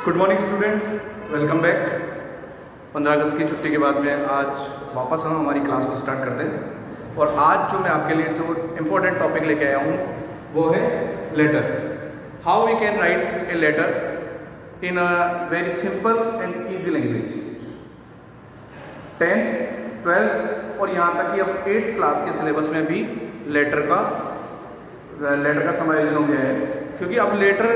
Good morning student, welcome back. 15 अगस्त की छुट्टी के बाद में आज वापस हम हमारी क्लास को स्टार्ट करते हैं और आज जो मैं आपके लिए जो इम्पोर्टेंट टॉपिक लेके आया हूँ वो है letter. How we can write a letter in a very simple and easy language. 10th, 12th और यहाँ तक कि अब 8th क्लास के सिलेबस में भी लेटर का समायोजन हो गया है, क्योंकि अब लेटर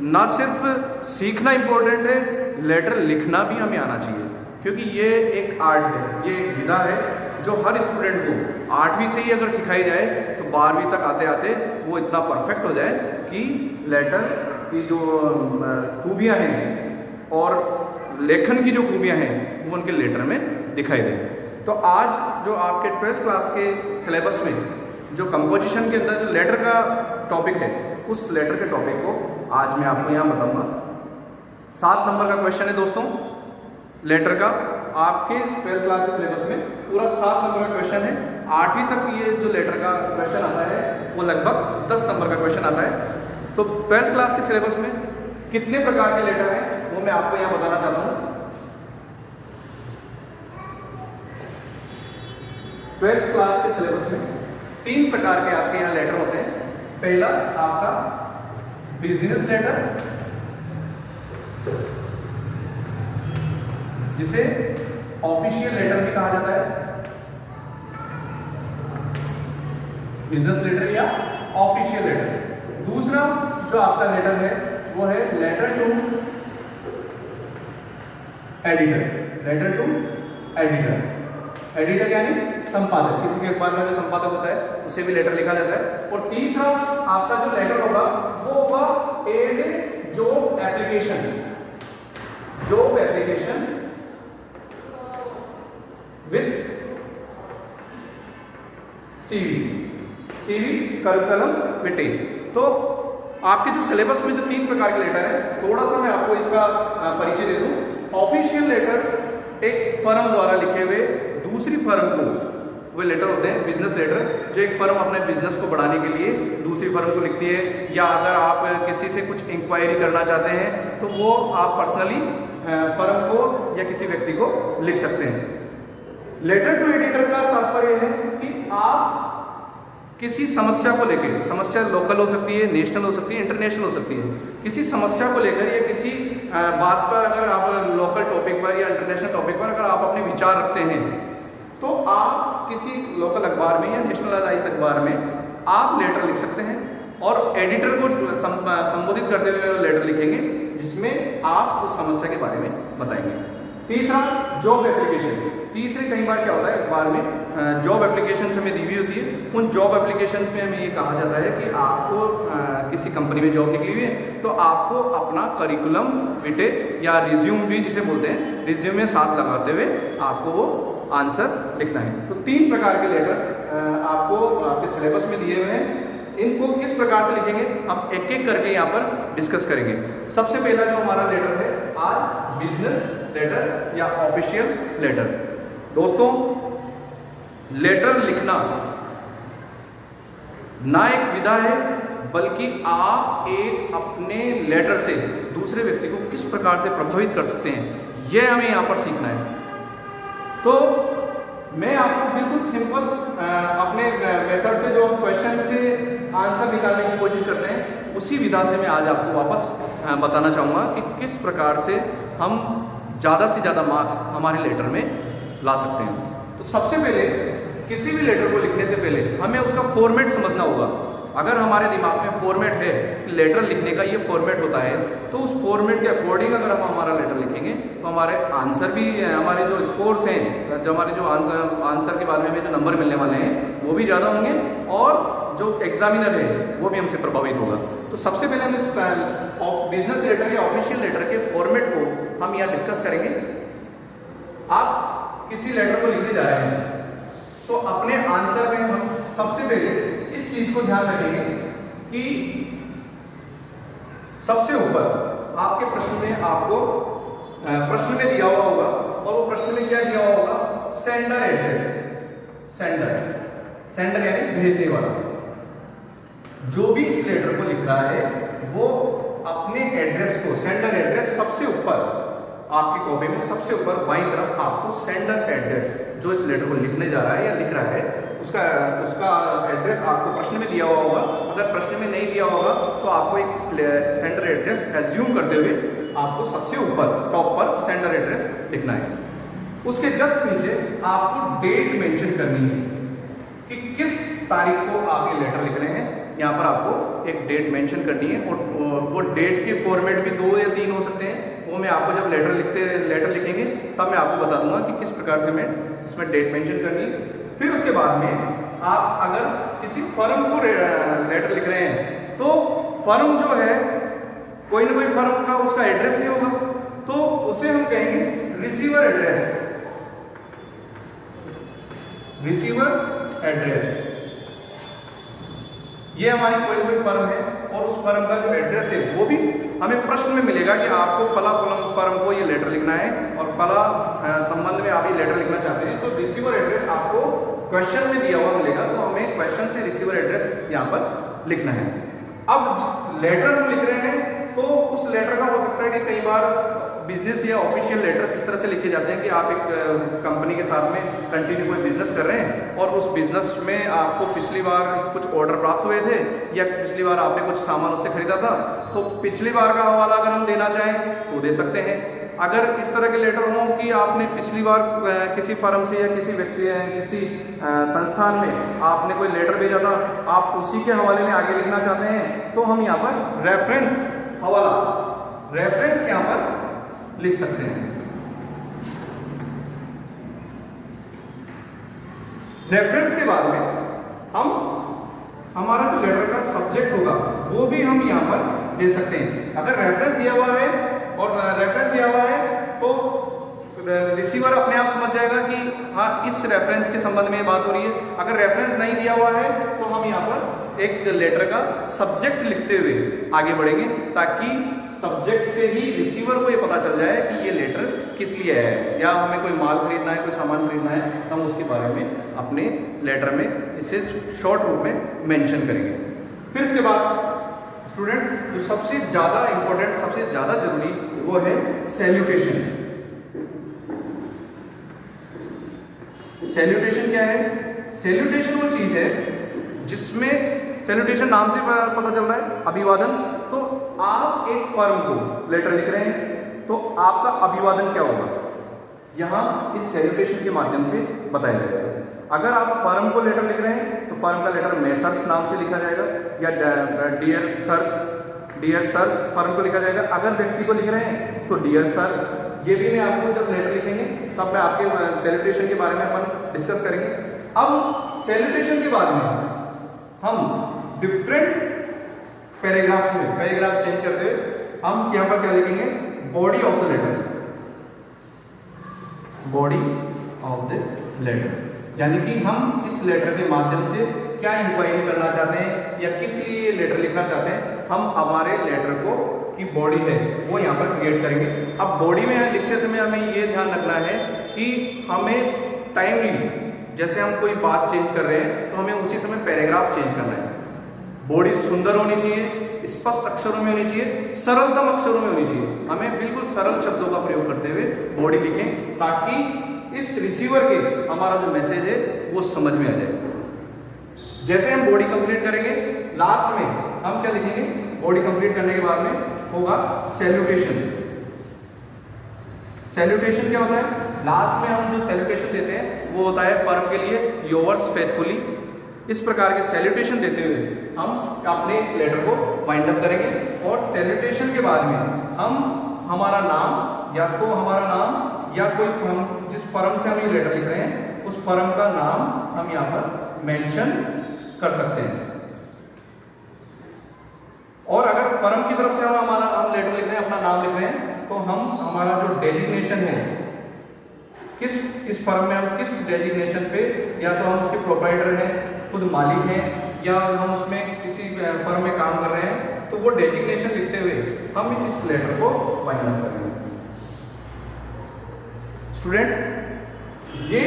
ना सिर्फ सीखना इम्पोर्टेंट है, लेटर लिखना भी हमें आना चाहिए, क्योंकि ये एक आर्ट है, ये एक विधा है जो हर स्टूडेंट को 8वीं से ही अगर सिखाई जाए तो 12वीं तक आते आते वो इतना परफेक्ट हो जाए कि लेटर की जो खूबियाँ हैं और लेखन की जो खूबियाँ हैं वो उनके लेटर में दिखाई दें। तो आज जो आपके 12th क्लास के सिलेबस में जो कंपोजिशन के अंदर जो लेटर का टॉपिक है, उस लेटर के टॉपिक को आज मैं आपको यहाँ बताऊंगा। 7 नंबर का क्वेश्चन है दोस्तों लेटर का। आपके 12th क्लास के सिलेबस में पूरा 7 नंबर का क्वेश्चन है। 8वीं तक ये जो लेटर का क्वेश्चन आता है वो लगभग 10 नंबर का क्वेश्चन आता है। तो 12th क्लास के सिलेबस में कितने प्रकार के लेटर हैं वो मैं आपको यहाँ बताना चाहता हूँ। 12th क्लास के सिलेबस में 3 प्रकार के आपके यहाँ लेटर होते हैं। पहला आपका बिजनेस लेटर, जिसे ऑफिशियल लेटर भी कहा जाता है, बिजनेस लेटर या ऑफिशियल लेटर। दूसरा जो आपका लेटर है वो है letter to editor. Letter to editor, editor यानी संपादक, किसी के अखबार में जो संपादक होता है उसे भी लेटर लिखा जाता है। और तीसरा आपका जो लेटर होगा वो होगा as a job application. Job application with CV curriculum vitae. तो आपके जो सिलेबस में जो 3 प्रकार के लेटर है, थोड़ा सा मैं आपको इसका परिचय दे दूं। ऑफिशियल लेटर्स एक फर्म द्वारा लिखे हुए दूसरी फर्म को वे लेटर होते हैं। बिजनेस लेटर जो एक फर्म अपने बिजनेस को बढ़ाने के लिए दूसरी फर्म को लिखती है, या अगर आप किसी से कुछ इंक्वायरी करना चाहते हैं तो वो आप पर्सनली फर्म को या किसी व्यक्ति को लिख सकते हैं। लेटर टू एडिटर का तात्पर्य है कि आप किसी समस्या को लेकर, समस्या लोकल हो सकती है, नेशनल हो सकती है, इंटरनेशनल हो सकती है, किसी समस्या को लेकर या किसी बात पर अगर आप लोकल टॉपिक पर या इंटरनेशनल टॉपिक पर अगर आप अपने विचार रखते हैं तो आप किसी लोकल अखबार में या नेशनलाइज अखबार में आप लेटर लिख सकते हैं और एडिटर को संबोधित करते हुए लेटर लिखेंगे जिसमें आप उस समस्या के बारे में बताएंगे। तीसरा जॉब एप्लीकेशन। तीसरे कई बार क्या होता है अखबार में जॉब एप्लीकेशन हमें दी हुई होती है। उन जॉब एप्लीकेशंस में हमें ये कहा जाता है कि आपको किसी कंपनी में जॉब निकली हुई है तो आपको अपना करिकुलम विटे या रिज्यूम भी जिसे बोलते हैं, रिज्यूम में साथ लगाते हुए आपको वो आंसर लिखना है। तो 3 प्रकार के लेटर आपको आपके सिलेबस में दिए हुए हैं। इनको किस प्रकार से लिखेंगे हम एक एक करके यहाँ पर डिस्कस करेंगे। सबसे पहला जो हमारा लेटर है आज बिजनेस लेटर या ऑफिशियल लेटर। दोस्तों लेटर लिखना ना एक विधा है, बल्कि आप एक अपने लेटर से दूसरे व्यक्ति को किस प्रकार से प्रभावित कर सकते हैं, यह हमें यहाँ पर सीखना है। तो मैं आपको बिल्कुल सिंपल अपने मेथड से जो क्वेश्चन से आंसर निकालने की कोशिश करते हैं उसी विधा से मैं आज आपको वापस बताना चाहूँगा कि किस प्रकार से हम ज़्यादा से ज़्यादा मार्क्स हमारे लेटर में ला सकते हैं। तो सबसे पहले किसी भी लेटर को लिखने से पहले हमें उसका फॉर्मेट समझना होगा। अगर हमारे दिमाग में फॉर्मेट है कि लेटर लिखने का ये फॉर्मेट होता है तो उस फॉर्मेट के अकॉर्डिंग अगर हम हमारा लेटर लिखेंगे तो हमारे आंसर भी, हमारे जो स्कोर्स हैं, जो हमारे जो आंसर के बारे में जो नंबर मिलने वाले हैं वो भी ज़्यादा होंगे और जो एग्जामिनर है वो भी हमसे प्रभावित होगा। तो सबसे पहले हम इस बिजनेस लेटर या ऑफिशियल लेटर के फॉर्मेट को हम यहाँ डिस्कस करेंगे। आप किसी लेटर को लिखने जा रहे हैं तो अपने आंसर में हम सबसे पहले इस चीज को ध्यान रखेंगे कि सबसे ऊपर आपके प्रश्न में आपको प्रश्न में दिया हुआ होगा और वो प्रश्न में क्या दिया हुआ होगा, सेंडर एड्रेस। सेंडर यानी भेजने वाला। जो भी इस लेटर को लिख रहा है वो अपने एड्रेस एड्रेस को, सेंडर एड्रेस सबसे ऊपर आपकी कॉपी में सबसे ऊपर बाईं तरफ आपको सेंडर एड्रेस, जो इस लेटर को लिखने जा रहा है या लिख रहा है, उसका एड्रेस आपको प्रश्न में दिया हुआ होगा। अगर प्रश्न में नहीं दिया होगा तो आपको एक सेंडर एड्रेस एज्यूम करते हुए आपको सबसे ऊपर टॉप पर सेंडर एड्रेस लिखना है। उसके जस्ट नीचे आपको डेट मेंशन करनी है कि किस तारीख को आप ये लेटर लिख रहे हैं। यहाँ पर आपको एक डेट मेंशन करनी है और वो डेट के फॉर्मेट भी 2 या 3 हो सकते हैं। वो मैं आपको जब लेटर लिखेंगे तब मैं आपको बता दूंगा कि किस प्रकार से मैं इसमें डेट मेंशन करनी है। फिर उसके बाद में आप अगर किसी फर्म को लेटर लिख रहे हैं तो फर्म जो है, कोई ना कोई फर्म का उसका एड्रेस भी होगा, तो उसे हम कहेंगे रिसीवर एड्रेस। रिसीवर एड्रेस, ये हमारी कोई फर्म है और उस फर्म का जो एड्रेस है वो भी हमें प्रश्न में मिलेगा कि आपको फला फर्म को ये लेटर लिखना है और फला संबंध में आप ये लेटर लिखना चाहते हैं, तो रिसीवर एड्रेस आपको क्वेश्चन में दिया हुआ मिलेगा, तो हमें क्वेश्चन से रिसीवर एड्रेस यहाँ पर लिखना है। अब लेटर हम लिख रहे हैं तो उस लेटर का हो सकता है कि कई बार बिजनेस या ऑफिशियल लेटर्स इस तरह से लिखे जाते हैं कि आप एक कंपनी के साथ में कंटिन्यू कोई बिजनेस कर रहे हैं और उस बिजनेस में आपको पिछली बार कुछ ऑर्डर प्राप्त हुए थे या पिछली बार आपने कुछ सामान उससे खरीदा था, तो पिछली बार का हवाला अगर हम देना चाहें तो दे सकते हैं। अगर इस तरह के लेटर हों कि आपने पिछली बार किसी फर्म से या किसी व्यक्ति किसी संस्थान में आपने कोई लेटर भेजा था, आप उसी के हवाले में आगे लिखना चाहते हैं, तो हम यहाँ पर रेफरेंस हवाला, रेफरेंस यहाँ पर लिख सकते हैं। रेफरेंस के बाद में हम हमारा जो लेटर का सब्जेक्ट होगा वो भी हम यहाँ पर दे सकते हैं। अगर रेफरेंस दिया हुआ है और रेफरेंस दिया हुआ है तो रिसीवर अपने आप समझ जाएगा कि हाँ इस रेफरेंस के संबंध में ये बात हो रही है। अगर रेफरेंस नहीं दिया हुआ है तो हम यहाँ पर एक लेटर का सब्जेक्ट लिखते हुए आगे बढ़ेंगे ताकि सब्जेक्ट से ही रिसीवर को ये पता चल जाए कि ये लेटर किस लिए है, या हमें कोई माल खरीदना है, कोई सामान खरीदना है, हम उसके बारे में अपने लेटर में इसे शॉर्ट रूप में मेंशन करेंगे। फिर इसके बाद स्टूडेंट्स जो सबसे ज़्यादा इंपॉर्टेंट, सबसे ज़्यादा जरूरी वो है सैल्यूटेशन। सैल्यूटेशन क्या है? सैल्यूटेशन वो चीज़ है जिसमें, सैल्यूटेशन नाम से पता चल रहा है, अभिवादन। तो आप एक फर्म को लेटर लिख रहे हैं तो आपका अभिवादन क्या होगा, यहाँ इस सैल्यूटेशन के माध्यम से बताया जाएगा। अगर आप फर्म को लेटर लिख रहे हैं तो फर्म का लेटर मेसर्स नाम से लिखा जाएगा या डियर सर्स फर्म को लिखा जाएगा। अगर व्यक्ति को लिख रहे हैं तो डियर सर। ये भी मैं आपको जब लेटर लिखेंगे तब मैं आपके सैल्यूटेशन के बारे में अपन डिस्कस करेंगे। अब सैल्यूटेशन के बाद में हम डिफरेंट पैराग्राफ में, पैराग्राफ चेंज करते हुए हम यहाँ पर क्या लिखेंगे, body of the letter, body of the letter, यानी कि हम इस लेटर के माध्यम से क्या इंक्वायरी करना चाहते हैं या किस लिए लेटर लिखना चाहते हैं, हम हमारे लेटर को की बॉडी है वो यहाँ पर क्रिएट करेंगे। अब बॉडी में लिखते समय हमें ये ध्यान रखना है कि हमें टाइमली, जैसे हम कोई बात चेंज कर रहे हैं तो हमें उसी समय पैराग्राफ चेंज करना है। बॉडी सुंदर होनी चाहिए, स्पष्ट अक्षरों में होनी चाहिए, सरलतम अक्षरों में होनी चाहिए। हमें बिल्कुल सरल शब्दों का प्रयोग करते हुए बॉडी लिखें ताकि इस रिसीवर के हमारा जो मैसेज है वो समझ में आ जाए। जैसे हम बॉडी कंप्लीट करेंगे, लास्ट में हम क्या लिखेंगे, बॉडी कंप्लीट करने के बाद में होगा सैल्यूटेशन। सैल्यूटेशन क्या होता है? लास्ट में हम जो सैल्यूटेशन देते हैं वो होता है फर्म के लिए योर्स फेथफुली। इस प्रकार के सैल्यूटेशन देते हुए हम अपने इस लेटर को वाइंड अप करेंगे और सैल्यूटेशन के बाद में हम हमारा नाम, या तो हमारा नाम या कोई फर्म, जिस फर्म से हम ये लेटर लिख रहे हैं उस फर्म का नाम हम यहाँ पर मेंशन कर सकते हैं। और अगर फर्म की तरफ से हम लेटर लिख रहे हैं, अपना नाम लिख रहे हैं, तो हम हमारा जो डेजिग्नेशन है, किस फर्म में हम किस डेजिग्नेशन पे, या तो हम उसके प्रोप्राइटर हैं, खुद मालिक हैं, या हम उसमें किसी फर्म में काम कर रहे हैं, तो वो डेजिग्नेशन लिखते हुए हम इस लेटर को वाइंड अप करेंगे। स्टूडेंट्स, ये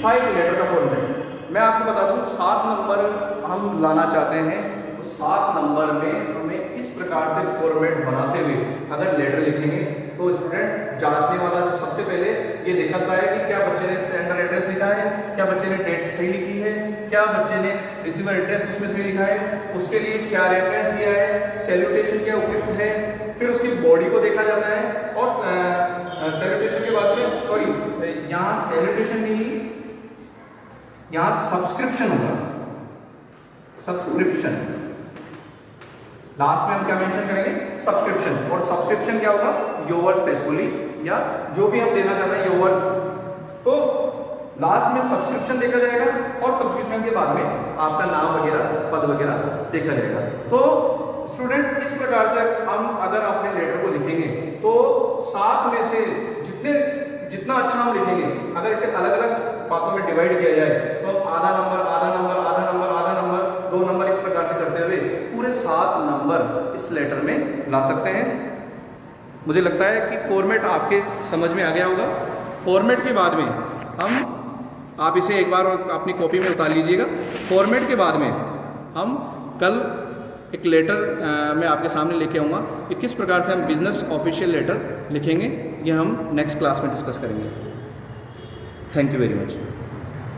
था एक लेटर का फॉर्मेट। मैं आपको बता दूं 7 नंबर हम लाना चाहते हैं तो 7 नंबर में हमें इस प्रकार से फॉर्मेट बनाते हुए अगर लेटर लिखेंगे तो स्टूडेंट जांचने वाला जो सबसे पहले ये दिखाता है कि क्या बच्चे ने सेंडर एड्रेस लिखा है, क्या बच्चे ने डेट सही लिखी है, क्या बच्चे ने रिसीवर एड्रेस उसमें सही लिखा है, उसके लिए क्या रेफरेंस दिया है, सैल्यूटेशन क्या उपयुक्त है, फिर उसकी बॉडी को देखा जाता है और सैल्यूटेशन के बाद में यहाँ सैल्यूटेशन नहीं, यहाँ सब्सक्रिप्शन होगा, सब्सक्रिप्शन लास्ट में हम क्या मेंशन करेंगे, सब्सक्रिप्शन। और सब्सक्रिप्शन क्या होगा, योवर्स फेथफुली, या जो भी हम देना चाहते हैं योवर्स, तो लास्ट में सब्सक्रिप्शन देखा जाएगा और सब्सक्रिप्शन के बाद में आपका नाम वगैरह पद वगैरह देखा जाएगा। तो स्टूडेंट इस प्रकार से हम अगर अपने लेटर को लिखेंगे तो 7 में से जितना अच्छा हम लिखेंगे, अगर इसे अलग अलग बातों में डिवाइड किया जाए तो आधा नंबर आधा नंबर आधा नंबर आधा नंबर 2 नंबर इस प्रकार से करते हुए पूरे 7 नंबर इस लेटर में ला सकते हैं। मुझे लगता है कि फॉर्मेट आपके समझ में आ गया होगा। फॉर्मेट के बाद में आप इसे एक बार अपनी कॉपी में उतार लीजिएगा। फॉर्मेट के बाद में हम कल एक लेटर मैं आपके सामने लेके आऊँगा कि किस प्रकार से हम बिजनेस ऑफिशियल लेटर लिखेंगे, ये हम नेक्स्ट क्लास में डिस्कस करेंगे। Thank you very much.